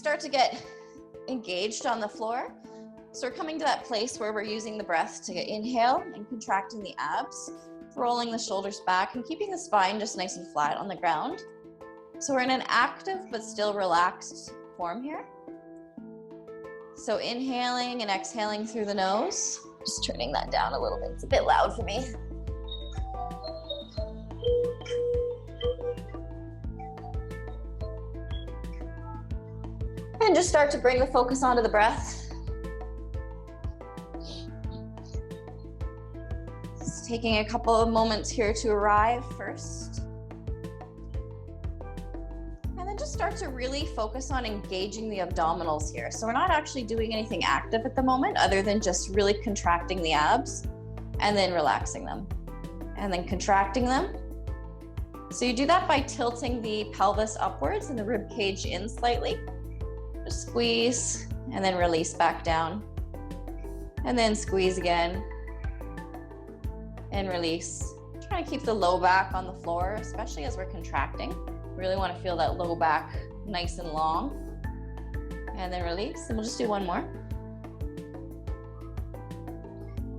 start to get engaged on the floor. So we're coming to that place where we're using the breath to inhale and contracting the abs, rolling the shoulders back and keeping the spine just nice and flat on the ground. So we're in an active but still relaxed form here. So inhaling and exhaling through the nose. Just turning that down a little bit. It's a bit loud for me. And just start to bring the focus onto the breath. Just taking a couple of moments here to arrive first. And then just start to really focus on engaging the abdominals here. So we're not actually doing anything active at the moment other than just really contracting the abs and then relaxing them and then contracting them. So you do that by tilting the pelvis upwards and the rib cage in slightly. Just squeeze and then release back down. And then squeeze again and release. Try to keep the low back on the floor, especially as we're contracting. Really want to feel that low back nice and long. And then release. And we'll just do one more.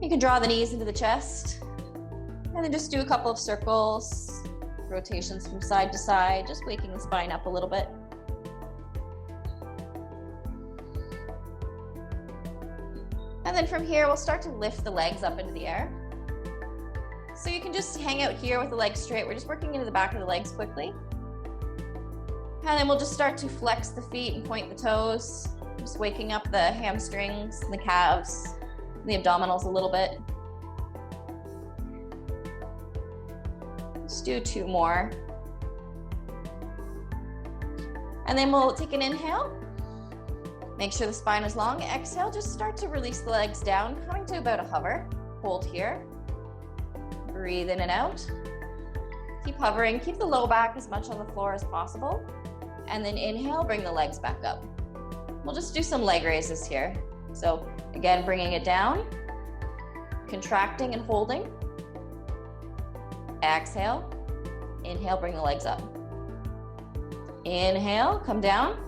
You can draw the knees into the chest. And then just do a couple of circles, rotations from side to side, just waking the spine up a little bit. And then from here, we'll start to lift the legs up into the air. So you can just hang out here with the legs straight. We're just working into the back of the legs quickly. And then we'll just start to flex the feet and point the toes. Just waking up the hamstrings, and the calves, and the abdominals a little bit. Let's do two more. And then we'll take an inhale. Make sure the spine is long. Exhale, just start to release the legs down, coming to about a hover. Hold here. Breathe in and out. Keep hovering. Keep the low back as much on the floor as possible. And then inhale, bring the legs back up. We'll just do some leg raises here. So again, bringing it down, contracting and holding. Exhale. Inhale, bring the legs up. Inhale, come down.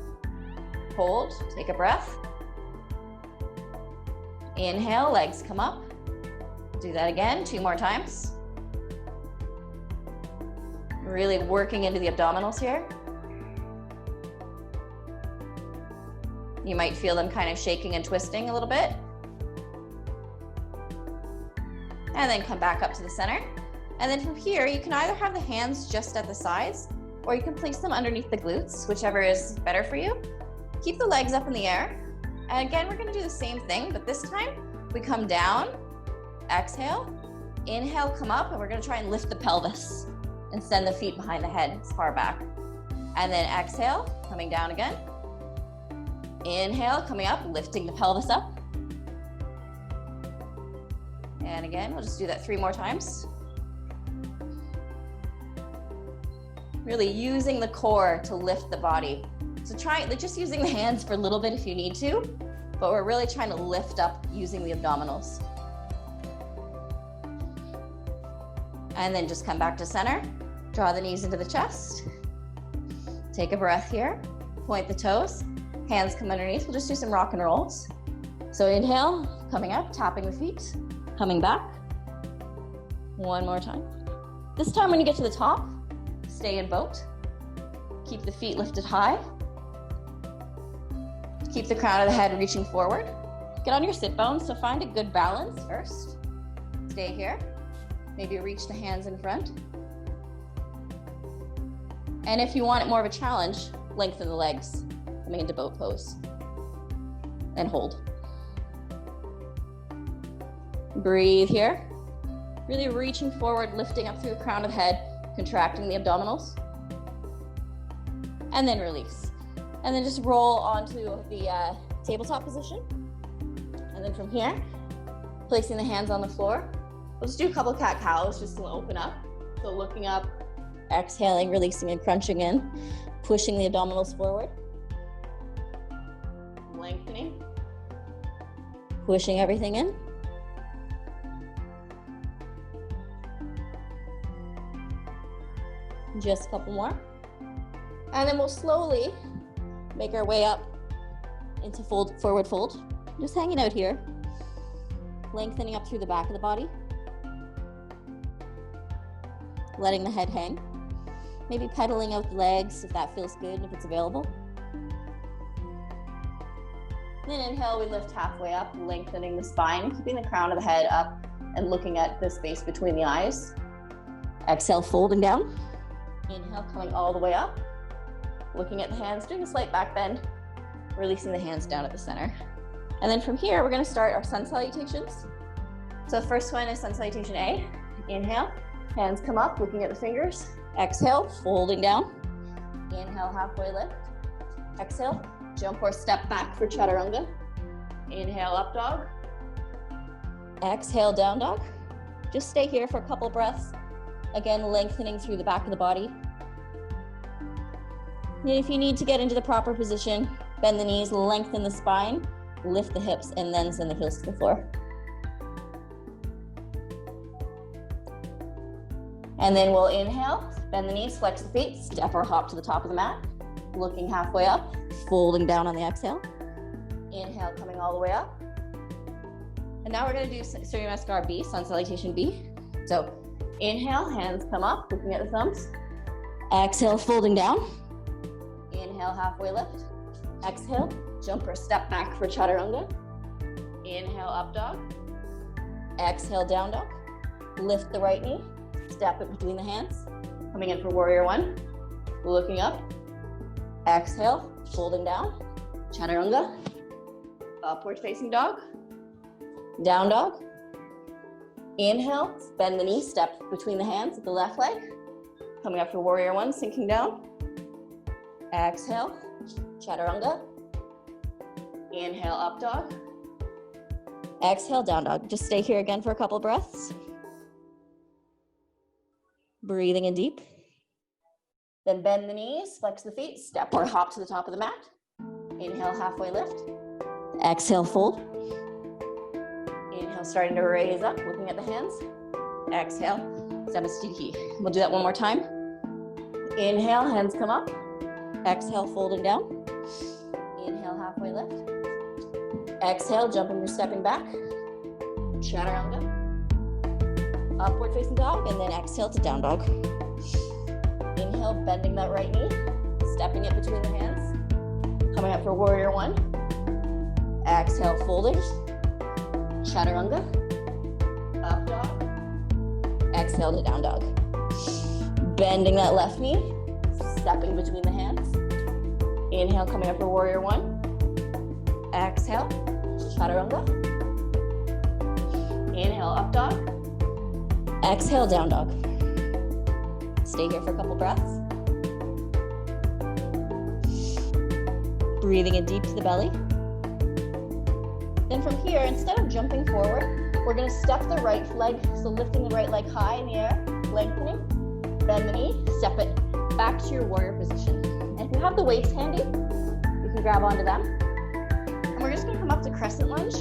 Hold, take a breath. Inhale, legs come up. Do that again, 2 more times. Really working into the abdominals here. You might feel them kind of shaking and twisting a little bit. And then come back up to the center. And then from here, you can either have the hands just at the sides, or you can place them underneath the glutes, whichever is better for you. Keep the legs up in the air. And again, we're gonna do the same thing, but this time we come down, exhale, inhale, come up, and we're gonna try and lift the pelvis and send the feet behind the head as far back. And then exhale, coming down again. Inhale, coming up, lifting the pelvis up. And again, we'll just do that 3 more times. Really using the core to lift the body. So try, just using the hands for a little bit if you need to, but we're really trying to lift up using the abdominals. And then just come back to center. Draw the knees into the chest. Take a breath here. Point the toes. Hands come underneath. We'll just do some rock and rolls. So inhale, coming up, tapping the feet, coming back. One more time. This time when you get to the top, stay in boat. Keep the feet lifted high. Keep the crown of the head reaching forward. Get on your sit bones, so find a good balance first. Stay here. Maybe reach the hands in front. And if you want it more of a challenge, lengthen the legs, coming into boat pose. And hold. Breathe here. Really reaching forward, lifting up through the crown of the head, contracting the abdominals. And then release. And then just roll onto the tabletop position. And then from here, placing the hands on the floor. We'll just do a couple cat-cows just to open up. So looking up, exhaling, releasing and crunching in, pushing the abdominals forward. Lengthening, pushing everything in. Just a couple more. And then we'll slowly make our way up into forward fold. Just hanging out here. Lengthening up through the back of the body. Letting the head hang. Maybe pedaling out the legs if that feels good and if it's available. Then inhale, we lift halfway up, lengthening the spine, keeping the crown of the head up and looking at the space between the eyes. Exhale, folding down. Inhale, coming all the way up. Looking at the hands, doing a slight back bend, releasing the hands down at the center. And then from here, we're gonna start our sun salutations. So the first one is sun salutation A. Inhale, hands come up, looking at the fingers. Exhale, folding down. Inhale, halfway lift. Exhale, jump or step back for chaturanga. Inhale, up dog. Exhale, down dog. Just stay here for a couple breaths. Again, lengthening through the back of the body. And if you need to get into the proper position, bend the knees, lengthen the spine, lift the hips, and then send the heels to the floor. And then we'll inhale, bend the knees, flex the feet, step or hop to the top of the mat. Looking halfway up, folding down on the exhale. Inhale, coming all the way up. And now we're gonna do Surya Namaskar B, sun salutation B. So inhale, hands come up, looking at the thumbs. Exhale, folding down. Inhale, halfway lift. Exhale, jump or step back for chaturanga. Inhale, up dog. Exhale, down dog. Lift the right knee, step it between the hands. Coming in for warrior one. Looking up. Exhale, folding down. Chaturanga. Upward facing dog. Down dog. Inhale, bend the knee, step between the hands with the left leg. Coming up for warrior one, sinking down. Exhale, chaturanga. Inhale, up dog. Exhale, down dog. Just stay here again for a couple breaths. Breathing in deep. Then bend the knees, flex the feet, step or hop to the top of the mat. Inhale, halfway lift. Exhale, fold. Inhale, starting to raise up, looking at the hands. Exhale, Samasthiti. We'll do that one more time. Inhale, hands come up. Exhale, folding down. Inhale, halfway lift. Exhale, jumping or stepping back. Chaturanga. Upward facing dog, and then exhale to down dog. Inhale, bending that right knee, stepping it between the hands. Coming up for warrior one. Exhale, folding. Chaturanga. Up dog. Exhale to down dog. Bending that left knee, stepping between the hands. Inhale, coming up for warrior one. Exhale, chaturanga. Inhale, up dog. Exhale, down dog. Stay here for a couple breaths. Breathing in deep to the belly. Then from here, instead of jumping forward, we're gonna step the right leg, so lifting the right leg high in the air, lengthening, bend the knee, step it back to your warrior position. And if you have the weights handy, you can grab onto them. And we're just gonna come up to crescent lunge,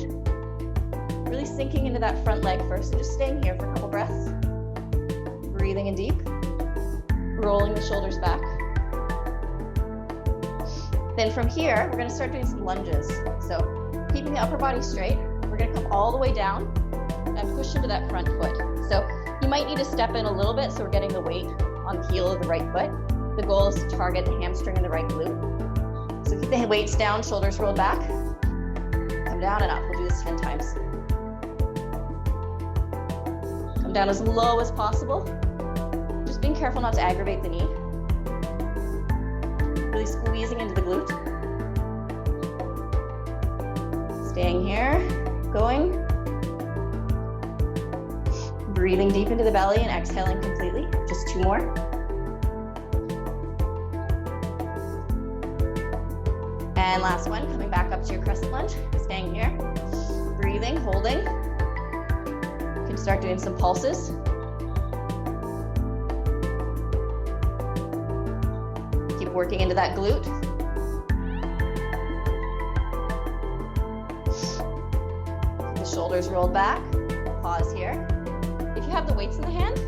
really sinking into that front leg first. So just staying here for a couple breaths. Breathing in deep, rolling the shoulders back. Then from here, we're gonna start doing some lunges. So keeping the upper body straight, we're gonna come all the way down and push into that front foot. So you might need to step in a little bit so we're getting the weight on the heel of the right foot. The goal is to target the hamstring and the right glute. So keep the weights down, shoulders rolled back. Come down and up. We'll do this 10 times. Come down as low as possible. Just being careful not to aggravate the knee. Really squeezing into the glute. Staying here, going. Breathing deep into the belly and exhaling completely. Just 2 more. And last one, coming back up to your crescent lunge, staying here. Breathing, holding. You can start doing some pulses. Keep working into that glute. The shoulders rolled back. Pause here. If you have the weights in the hand,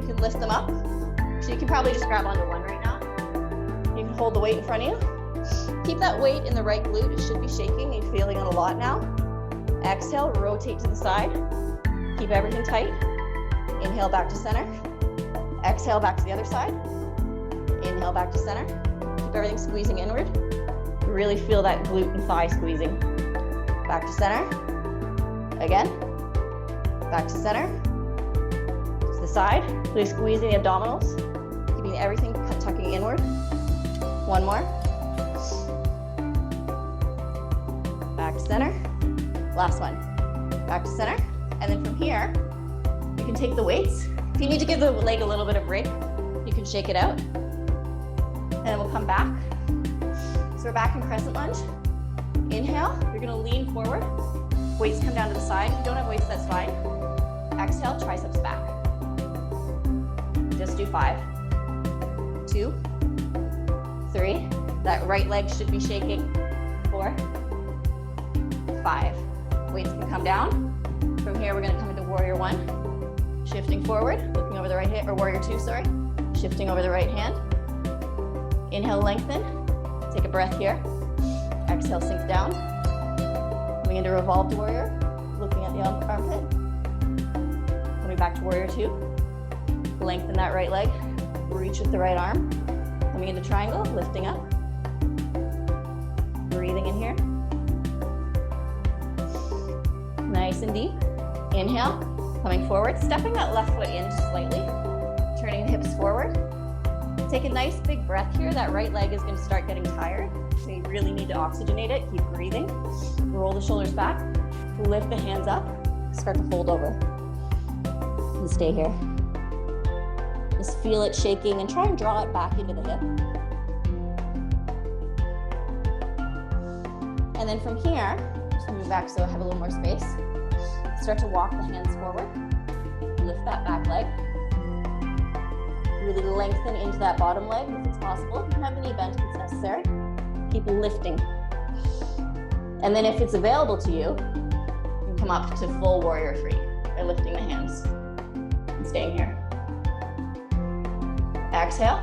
you can lift them up. So you can probably just grab onto one right now. You can hold the weight in front of you. Keep that weight in the right glute. It should be shaking. You're feeling it a lot now. Exhale, rotate to the side. Keep everything tight. Inhale back to center. Exhale back to the other side. Inhale back to center. Keep everything squeezing inward. Really feel that glute and thigh squeezing. Back to center. Again. Back to center. To the side. Really squeezing the abdominals. Keeping everything tucking inward. One more. Back to center. Last one. Back to center. And then from here, you can take the weights. If you need to give the leg a little bit of break, you can shake it out. And then we'll come back. So we're back in crescent lunge. Inhale, you're gonna lean forward. Weights come down to the side. If you don't have weights, that's fine. Exhale, triceps back. Just do 5, 2, 3. That right leg should be shaking. 4, 5. Weights can come down. From here, we're gonna come into warrior 1. Shifting forward, looking over the right hand, or warrior 2, sorry. Shifting over the right hand. Inhale, lengthen. Take a breath here. Exhale, sink down. Coming into revolved warrior, looking at the armpit. Coming back to warrior 2. Lengthen that right leg. Reach with the right arm. Coming into triangle, lifting up. Breathing in here. Nice and deep. Inhale, coming forward, stepping that left foot in just slightly. Turning the hips forward. Take a nice big breath here. That right leg is going to start getting tired. So you really need to oxygenate it. Keep breathing. Roll the shoulders back. Lift the hands up. Start to fold over. And stay here. Just feel it shaking and try and draw it back into the hip. And then from here, just move back so I have a little more space. Start to walk the hands forward. Lift that back leg. Really lengthen into that bottom leg if it's possible. You can have the knee bent if it's necessary. Keep lifting. And then if it's available to you, you can come up to full warrior 3 by lifting the hands and staying here. Exhale,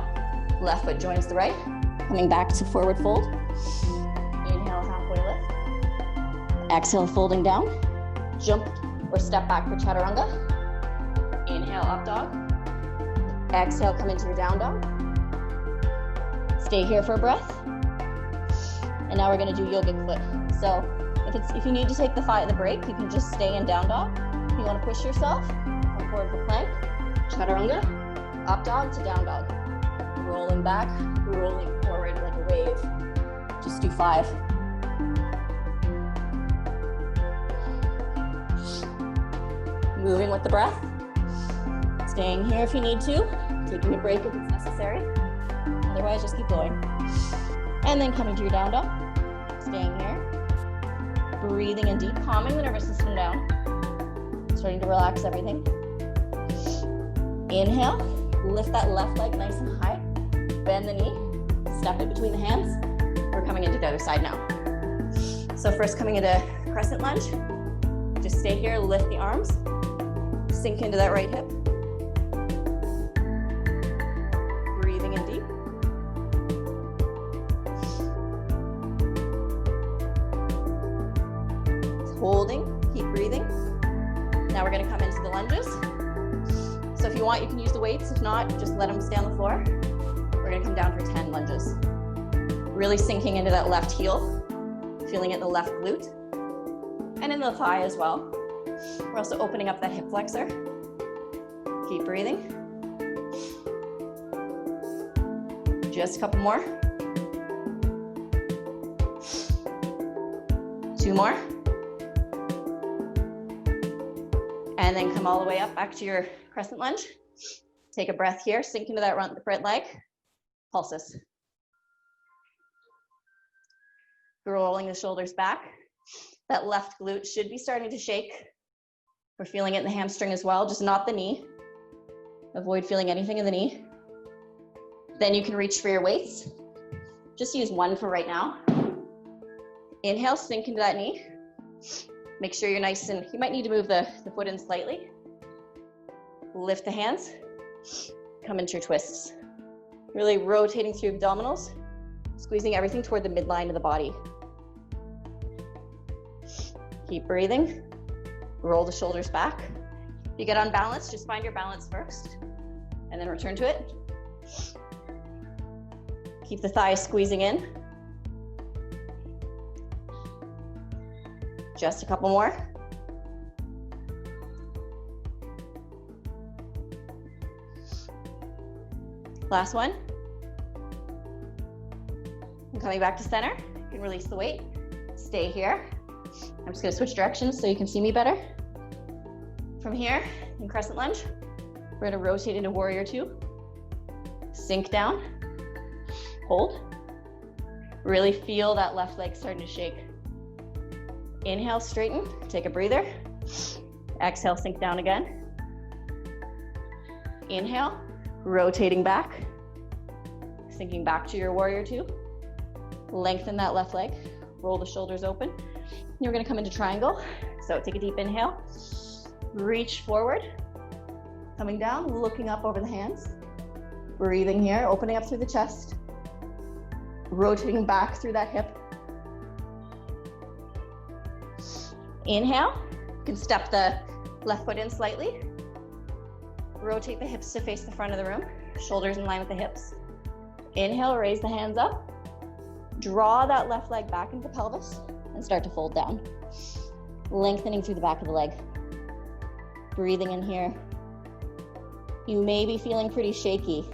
left foot joins the right. Coming back to forward fold. Inhale, halfway lift. Exhale, folding down. Jump or step back for chaturanga. Inhale, up dog. Exhale, come into your down dog. Stay here for a breath. And now we're gonna do yogic foot. So if you need to take the break, you can just stay in down dog. If you wanna push yourself, come forward for plank, chaturanga, up dog to down dog. Rolling back, rolling forward like a wave. Just do 5. Moving with the breath. Staying here if you need to. Taking a break if it's necessary. Otherwise, just keep going. And then coming to your down dog. Staying here. Breathing in deep, calming the nervous system down. Starting to relax everything. Inhale. Lift that left leg nice and high. Bend the knee. Step it between the hands. We're coming into the other side now. So first coming into crescent lunge. Just stay here, lift the arms. Sink into that right hip. Breathing in deep. Holding, keep breathing. Now we're gonna come into the lunges. So if you want, you can use the weights. If not, just let them stay on the floor. We're gonna come down for 10 lunges. Really sinking into that left heel. Feeling it in the left glute. And in the thigh as well. We're also opening up that hip flexor. Keep breathing. Just a couple more. 2 more. And then come all the way up back to your crescent lunge. Take a breath here, sink into that right leg. Pulses. Rolling the shoulders back. That left glute should be starting to shake. We're feeling it in the hamstring as well, just not the knee. Avoid feeling anything in the knee. Then you can reach for your weights. Just use 1 for right now. Inhale, sink into that knee. Make sure you're nice and, you might need to move the foot in slightly. Lift the hands. Come into your twists. Really rotating through abdominals. Squeezing everything toward the midline of the body. Keep breathing. Roll the shoulders back. If you get unbalanced, just find your balance first and then return to it. Keep the thighs squeezing in. Just a couple more. Last one. And coming back to center, you can release the weight. Stay here. I'm just gonna switch directions so you can see me better. From here, in crescent lunge, we're gonna rotate into warrior two. Sink down, hold. Really feel that left leg starting to shake. Inhale, straighten, take a breather. Exhale, sink down again. Inhale, rotating back, sinking back to your warrior two. Lengthen that left leg, roll the shoulders open. You're gonna come into triangle. So take a deep inhale, reach forward, coming down, looking up over the hands. Breathing here, opening up through the chest, rotating back through that hip. Inhale, you can step the left foot in slightly. Rotate the hips to face the front of the room, shoulders in line with the hips. Inhale, raise the hands up. Draw that left leg back into the pelvis and start to fold down. Lengthening through the back of the leg. Breathing in here. You may be feeling pretty shaky.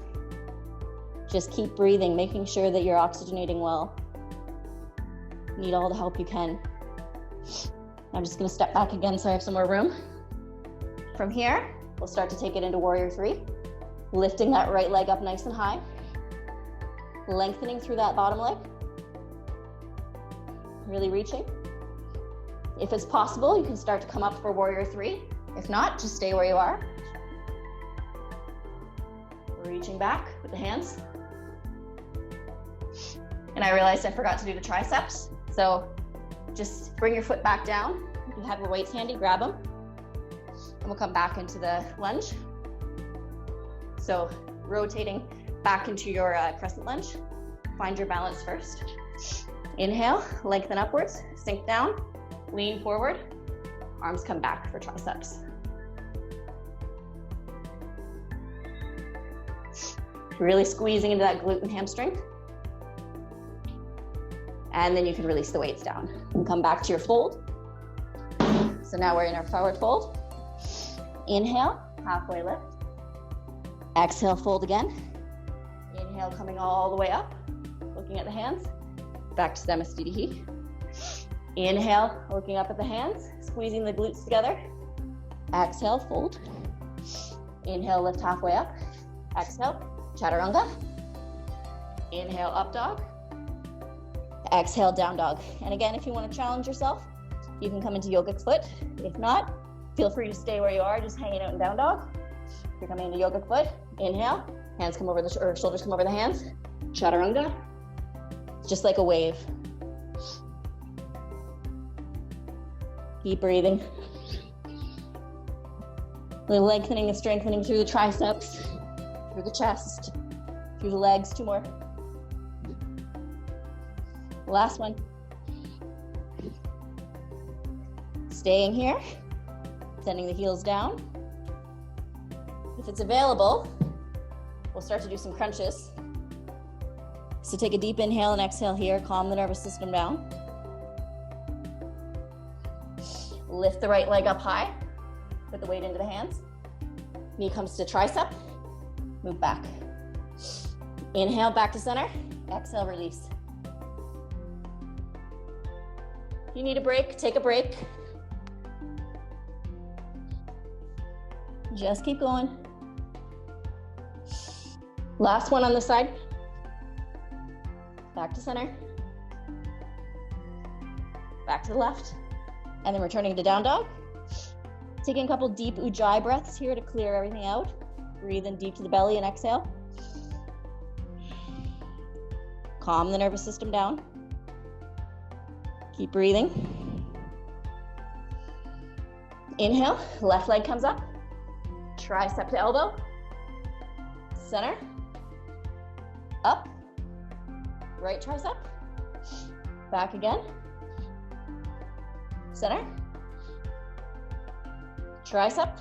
Just keep breathing, making sure that you're oxygenating well. Need all the help you can. I'm just gonna step back again so I have some more room. From here, we'll start to take it into warrior three. Lifting that right leg up nice and high. Lengthening through that bottom leg. Really reaching. If it's possible, you can start to come up for warrior three. If not, just stay where you are. Reaching back with the hands. And I realized I forgot to do the triceps. So just bring your foot back down. If you have your weights handy, grab them. And we'll come back into the lunge. So rotating back into your crescent lunge. Find your balance first. Inhale, lengthen upwards, sink down, lean forward. Arms come back for triceps. Really squeezing into that glute and hamstring. And then you can release the weights down and come back to your fold. So now we're in our forward fold. Inhale, halfway lift. Exhale, fold again. Inhale, coming all the way up, looking at the hands. Back to Samasthiti. Inhale, looking up at the hands, squeezing the glutes together. Exhale, fold. Inhale, lift halfway up. Exhale, chaturanga. Inhale, up dog. Exhale, down dog. And again, if you want to challenge yourself, you can come into yogic foot. If not, feel free to stay where you are, just hanging out in down dog. If you're coming into yogic foot, inhale, hands come over the shoulders come over the hands. Chaturanga. Just like a wave. Keep breathing. We're lengthening and strengthening through the triceps, through the chest, through the legs. Two more. Last one. Staying here, sending the heels down. If it's available, we'll start to do some crunches. So take a deep inhale and exhale here, calm the nervous system down. Lift the right leg up high, put the weight into the hands. Knee comes to tricep, move back. Inhale, back to center, exhale, release. If you need a break, take a break. Just keep going. Last one on this side. Back to center. Back to the left. And then returning to down dog. Taking a couple deep ujjayi breaths here to clear everything out. Breathe in deep to the belly and exhale. Calm the nervous system down. Keep breathing. Inhale, left leg comes up. Tricep to elbow. Center. Up. right tricep, back again, center, tricep,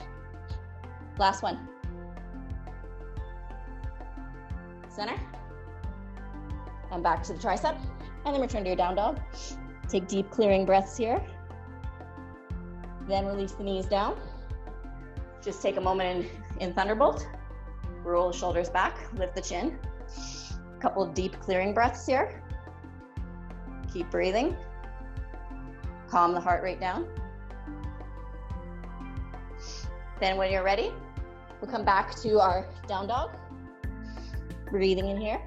last one, center, and back to the tricep, and then return to your down dog. Take deep clearing breaths here. Then release the knees down. Just take a moment in Thunderbolt. Roll the shoulders back, lift the chin. A couple of deep clearing breaths here. Keep breathing. Calm the heart rate down. Then when you're ready, we'll come back to our down dog. Breathing in here.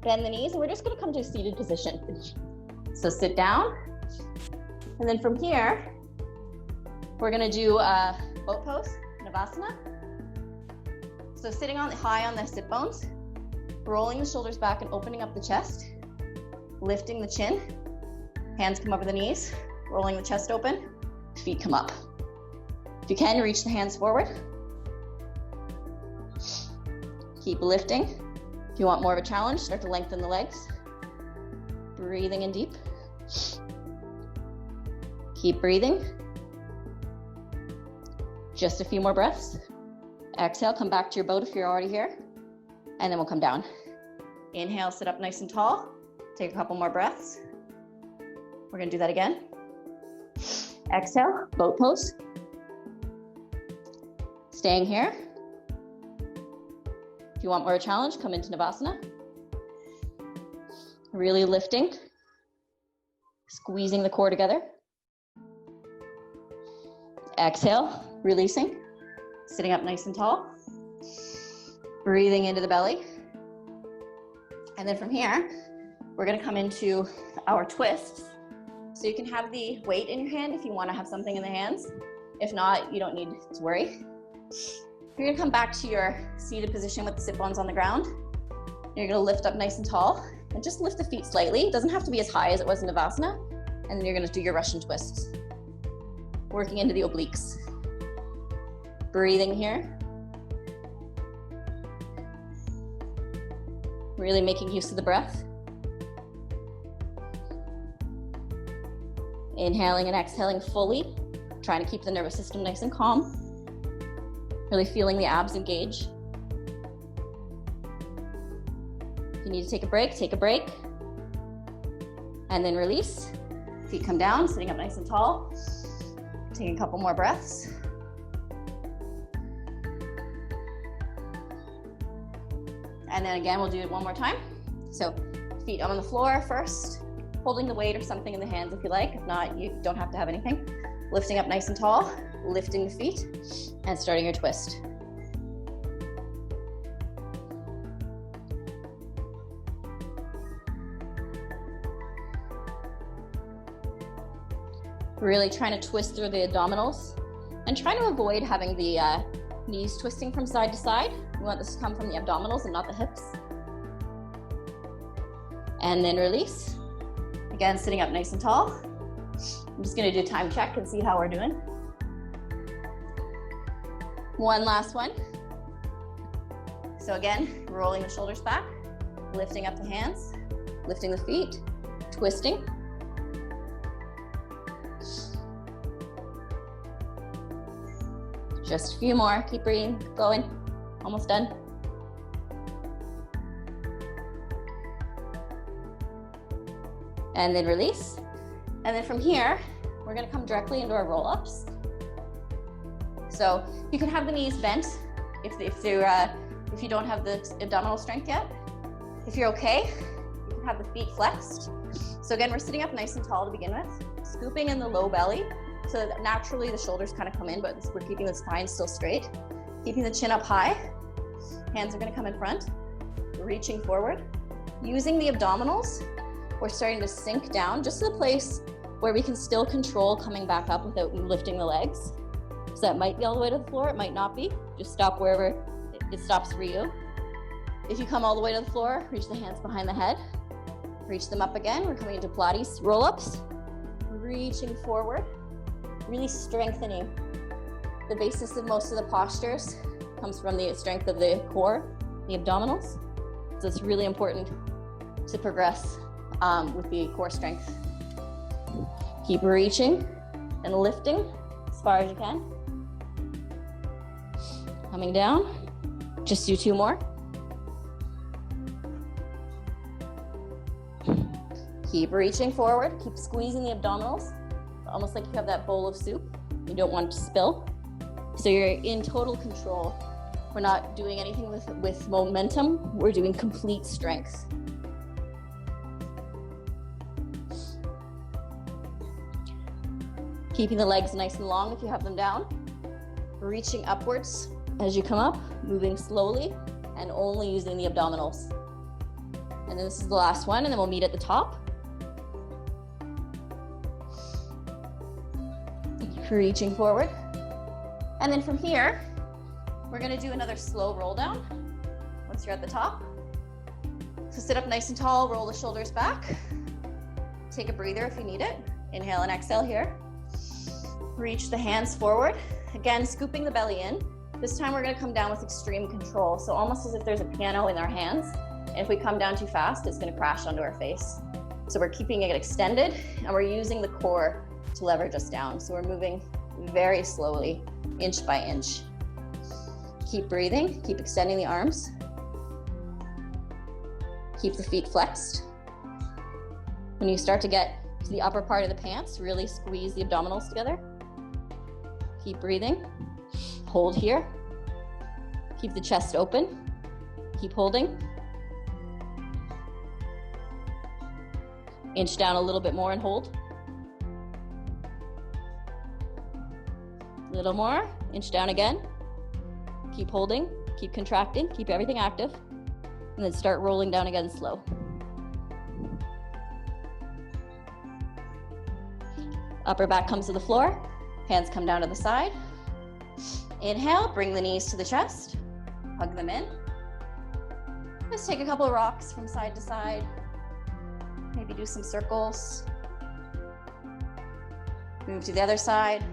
Bend the knees, and we're just gonna come to a seated position. So sit down, and then from here, we're gonna do a boat pose, Navasana. So sitting high on the sit bones, rolling the shoulders back and opening up the chest, lifting the chin, hands come over the knees, rolling the chest open, feet come up. If you can, reach the hands forward. Keep lifting. If you want more of a challenge, start to lengthen the legs. Breathing in deep. Keep breathing. Just a few more breaths. Exhale, come back to your boat if you're already here. And then we'll come down. Inhale, sit up nice and tall. Take a couple more breaths. We're gonna do that again. Exhale, boat pose. Staying here. If you want more of a challenge, come into Navasana. Really lifting, squeezing the core together. Exhale, releasing, sitting up nice and tall. Breathing into the belly. And then from here, we're gonna come into our twists. So you can have the weight in your hand if you wanna have something in the hands. If not, you don't need to worry. You're gonna come back to your seated position with the sit bones on the ground. You're gonna lift up nice and tall and just lift the feet slightly. It doesn't have to be as high as it was in Navasana. And then you're gonna do your Russian twists. Working into the obliques. Breathing here. Really making use of the breath. Inhaling and exhaling fully. Trying to keep the nervous system nice and calm. Really feeling the abs engage. If you need to take a break, take a break. And then release. Feet come down, sitting up nice and tall. Taking a couple more breaths. And then again, we'll do it one more time. So feet on the floor first, holding the weight or something in the hands if you like. If not, you don't have to have anything. Lifting up nice and tall, lifting the feet, and starting your twist. Really trying to twist through the abdominals and trying to avoid having the knees twisting from side to side. We want this to come from the abdominals and not the hips. And then release. Again, sitting up nice and tall. I'm just gonna do a time check and see how we're doing. One last one. So again, rolling the shoulders back, lifting up the hands, lifting the feet, twisting. Just a few more, keep breathing, keep going, almost done. And then release. And then from here, we're gonna come directly into our roll-ups. So you can have the knees bent if you don't have the abdominal strength yet. If you're okay, you can have the feet flexed. So again, we're sitting up nice and tall to begin with, scooping in the low belly. So that naturally the shoulders kind of come in, but we're keeping the spine still straight. Keeping the chin up high. Hands are gonna come in front, reaching forward. Using the abdominals, we're starting to sink down just to the place where we can still control coming back up without lifting the legs. So that might be all the way to the floor, it might not be. Just stop wherever it stops for you. If you come all the way to the floor, reach the hands behind the head. Reach them up again. We're coming into Pilates roll-ups. Reaching forward. Really strengthening. The basis of most of the postures comes from the strength of the core, the abdominals. So it's really important to progress with the core strength. Keep reaching and lifting as far as you can. Coming down. Just do 2 more. Keep reaching forward. Keep squeezing the abdominals, almost like you have that bowl of soup. You don't want it to spill. So you're in total control. We're not doing anything with momentum. We're doing complete strength. Keeping the legs nice and long if you have them down. Reaching upwards as you come up, moving slowly and only using the abdominals. And then this is the last one, and then we'll meet at the top. Reaching forward. And then from here, we're gonna do another slow roll down once you're at the top. So sit up nice and tall, roll the shoulders back. Take a breather if you need it. Inhale and exhale here. Reach the hands forward. Again, scooping the belly in. This time we're gonna come down with extreme control. So almost as if there's a piano in our hands. And if we come down too fast, it's gonna crash onto our face. So we're keeping it extended and we're using the core to leverage us down. So we're moving very slowly, inch by inch. Keep breathing, keep extending the arms. Keep the feet flexed. When you start to get to the upper part of the pants, really squeeze the abdominals together. Keep breathing. Hold here. Keep the chest open. Keep holding. Inch down a little bit more and hold. A little more, inch down again. Keep holding, keep contracting, keep everything active. And then start rolling down again slow. Upper back comes to the floor. Hands come down to the side. Inhale, bring the knees to the chest. Hug them in. Just take a couple of rocks from side to side. Maybe do some circles. Move to the other side.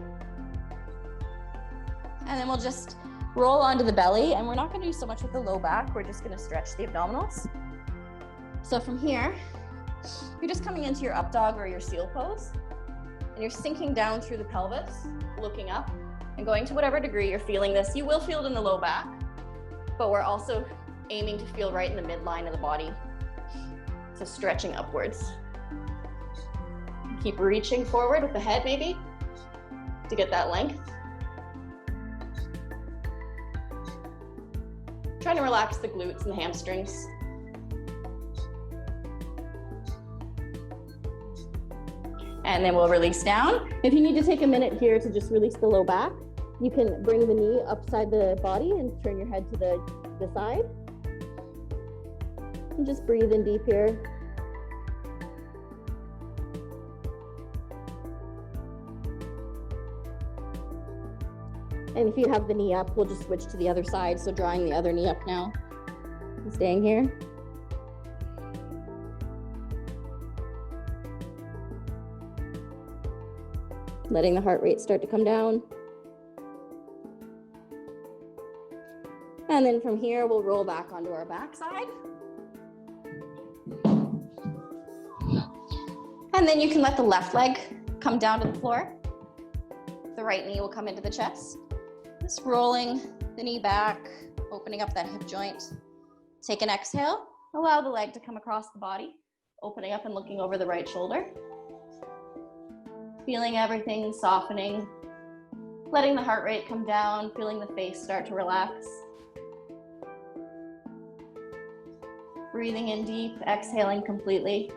And then we'll just roll onto the belly, and we're not gonna do so much with the low back, we're just gonna stretch the abdominals. So from here, you're just coming into your up dog or your seal pose, and you're sinking down through the pelvis, looking up, and going to whatever degree you're feeling this. You will feel it in the low back, but we're also aiming to feel right in the midline of the body. So stretching upwards. Keep reaching forward with the head maybe, to get that length. Trying to relax the glutes and the hamstrings. And then we'll release down. If you need to take a minute here to just release the low back, you can bring the knee upside the body and turn your head to the side. And just breathe in deep here. And if you have the knee up, we'll just switch to the other side. So drawing the other knee up now. And staying here. Letting the heart rate start to come down. And then from here, we'll roll back onto our backside. And then you can let the left leg come down to the floor. The right knee will come into the chest. Just rolling the knee back, opening up that hip joint. Take an exhale. Allow the leg to come across the body, opening up and looking over the right shoulder. Feeling everything softening, letting the heart rate come down, feeling the face start to relax. Breathing in deep, exhaling completely.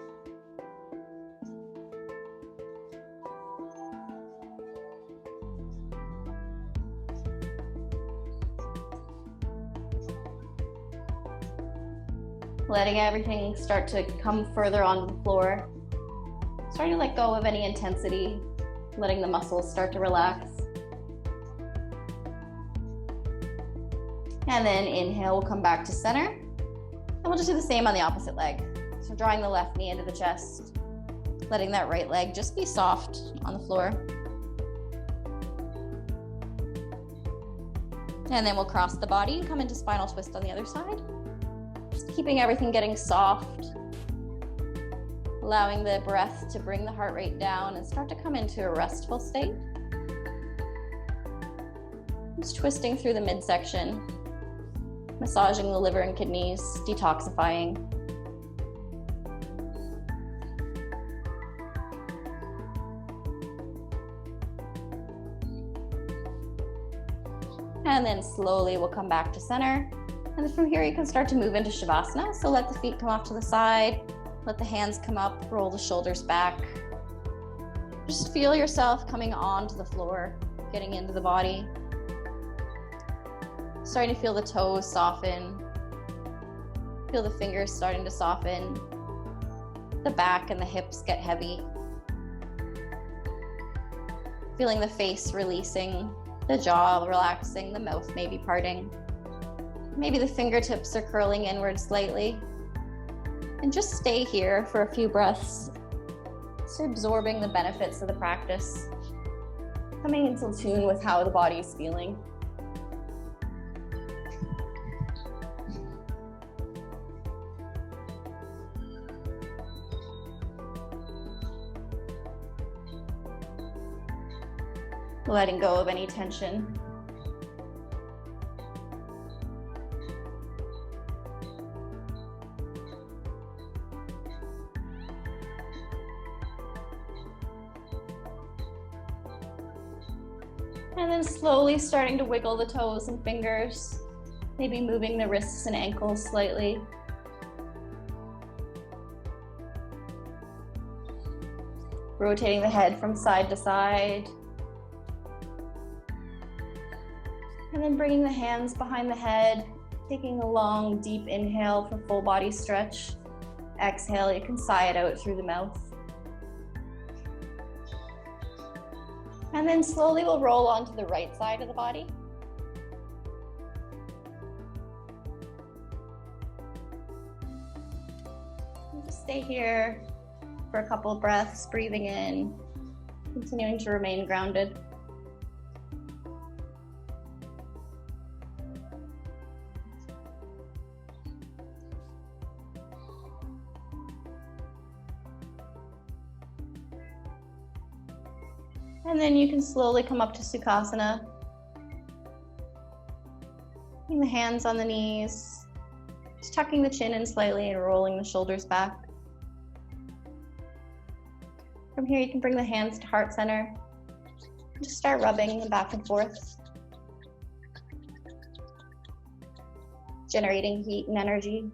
Letting everything start to come further onto the floor. Starting to let go of any intensity, letting the muscles start to relax. And then inhale, we'll come back to center. And we'll just do the same on the opposite leg. So drawing the left knee into the chest, letting that right leg just be soft on the floor. And then we'll cross the body and come into spinal twist on the other side. Just keeping everything getting soft, allowing the breath to bring the heart rate down and start to come into a restful state. Just twisting through the midsection, massaging the liver and kidneys, detoxifying. And then slowly we'll come back to center. And then from here you can start to move into Shavasana. So let the feet come off to the side, let the hands come up, roll the shoulders back. Just feel yourself coming onto the floor, getting into the body. Starting to feel the toes soften. Feel the fingers starting to soften. The back and the hips get heavy. Feeling the face releasing, the jaw relaxing, the mouth maybe parting. Maybe the fingertips are curling inward slightly. And just stay here for a few breaths, just absorbing the benefits of the practice, coming into tune with how the body is feeling. Letting go of any tension. And then slowly starting to wiggle the toes and fingers, maybe moving the wrists and ankles slightly. Rotating the head from side to side. And then bringing the hands behind the head, taking a long, deep inhale for full body stretch. Exhale, you can sigh it out through the mouth. And then slowly we'll roll onto the right side of the body. And just stay here for a couple of breaths, breathing in, continuing to remain grounded. And then you can slowly come up to Sukhasana. Putting the hands on the knees, just tucking the chin in slightly and rolling the shoulders back. From here, you can bring the hands to heart center. Just start rubbing them back and forth, generating heat and energy.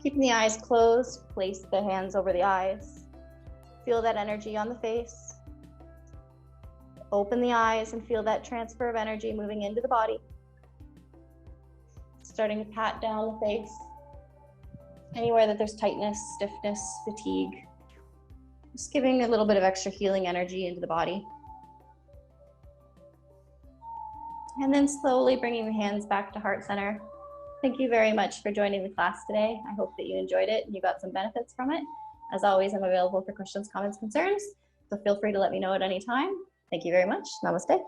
Keeping the eyes closed, place the hands over the eyes. Feel that energy on the face. Open the eyes and feel that transfer of energy moving into the body. Starting to pat down the face. Anywhere that there's tightness, stiffness, fatigue. Just giving a little bit of extra healing energy into the body. And then slowly bringing the hands back to heart center. Thank you very much for joining the class today. I hope that you enjoyed it and you got some benefits from it. As always, I'm available for questions, comments, concerns. So feel free to let me know at any time. Thank you very much. Namaste.